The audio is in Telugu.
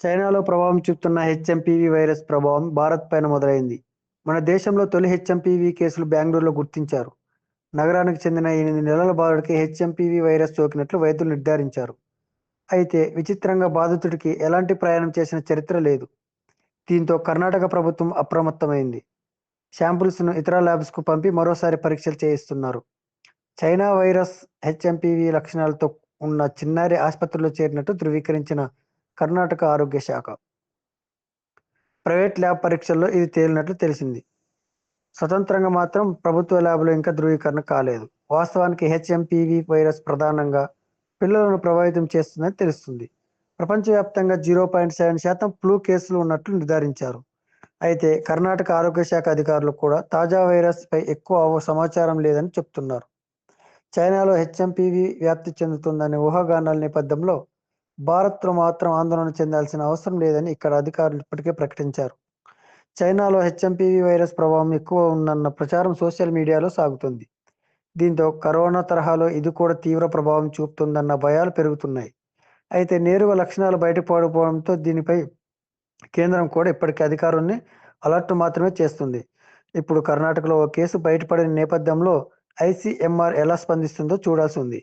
చైనాలో ప్రభావం చూపుతున్న హెచ్ఎంపీవీ వైరస్ ప్రభావం భారత్ పైన మొదలైంది. మన దేశంలో తొలి హెచ్ఎంపీవీ కేసులు బెంగళూరులో గుర్తించారు. నగరానికి చెందిన 8 నెలల బాలుడికి హెచ్ఎంపీవీ వైరస్ సోకినట్లు వైద్యులు నిర్ధారించారు. అయితే విచిత్రంగా బాధితుడికి ఎలాంటి ప్రయాణం చేసిన చరిత్ర లేదు. దీంతో కర్ణాటక ప్రభుత్వం అప్రమత్తమైంది. శాంపుల్స్ను ఇతర ల్యాబ్స్కు పంపి మరోసారి పరీక్షలు చేయిస్తున్నారు. చైనా వైరస్ హెచ్ఎంపీవీ లక్షణాలతో ఉన్న చిన్నారి ఆసుపత్రిలో చేరినట్టు ధృవీకరించిన కర్ణాటక ఆరోగ్య శాఖ. ప్రైవేట్ ల్యాబ్ పరీక్షల్లో ఇది తేలినట్లు తెలిసింది. స్వతంత్రంగా మాత్రం ప్రభుత్వ ల్యాబ్లో ఇంకా ధృవీకరణ కాలేదు. వాస్తవానికి హెచ్ఎంపీవీ వైరస్ ప్రధానంగా పిల్లలను ప్రభావితం చేస్తుందని తెలుస్తుంది. ప్రపంచవ్యాప్తంగా 0.7% ఫ్లూ కేసులు ఉన్నట్లు నిర్ధారించారు. అయితే కర్ణాటక ఆరోగ్య శాఖ అధికారులు కూడా తాజా వైరస్ పై ఎక్కువ సమాచారం లేదని చెప్తున్నారు. చైనాలో హెచ్ఎంపీవీ వ్యాప్తి చెందుతుందనే ఊహాగానాల నేపథ్యంలో భారత్లో మాత్రం ఆందోళన చెందాల్సిన అవసరం లేదని ఇక్కడ అధికారులు ఇప్పటికే ప్రకటించారు. చైనాలో హెచ్ఎంపీవీ వైరస్ ప్రభావం ఎక్కువ ఉందన్న ప్రచారం సోషల్ మీడియాలో సాగుతుంది. దీంతో కరోనా తరహాలో ఇది కూడా తీవ్ర ప్రభావం చూపుతుందన్న భయాలు పెరుగుతున్నాయి. అయితే నేరుగా లక్షణాలు బయటపడకపోవడంతో దీనిపై కేంద్రం కూడా ఇప్పటికే అధికారుల్ని అలర్ట్ మాత్రమే చేస్తుంది. ఇప్పుడు కర్ణాటకలో ఓ కేసు బయటపడిన నేపథ్యంలో ఐసీఎంఆర్ ఎలా స్పందిస్తుందో చూడాల్సి ఉంది.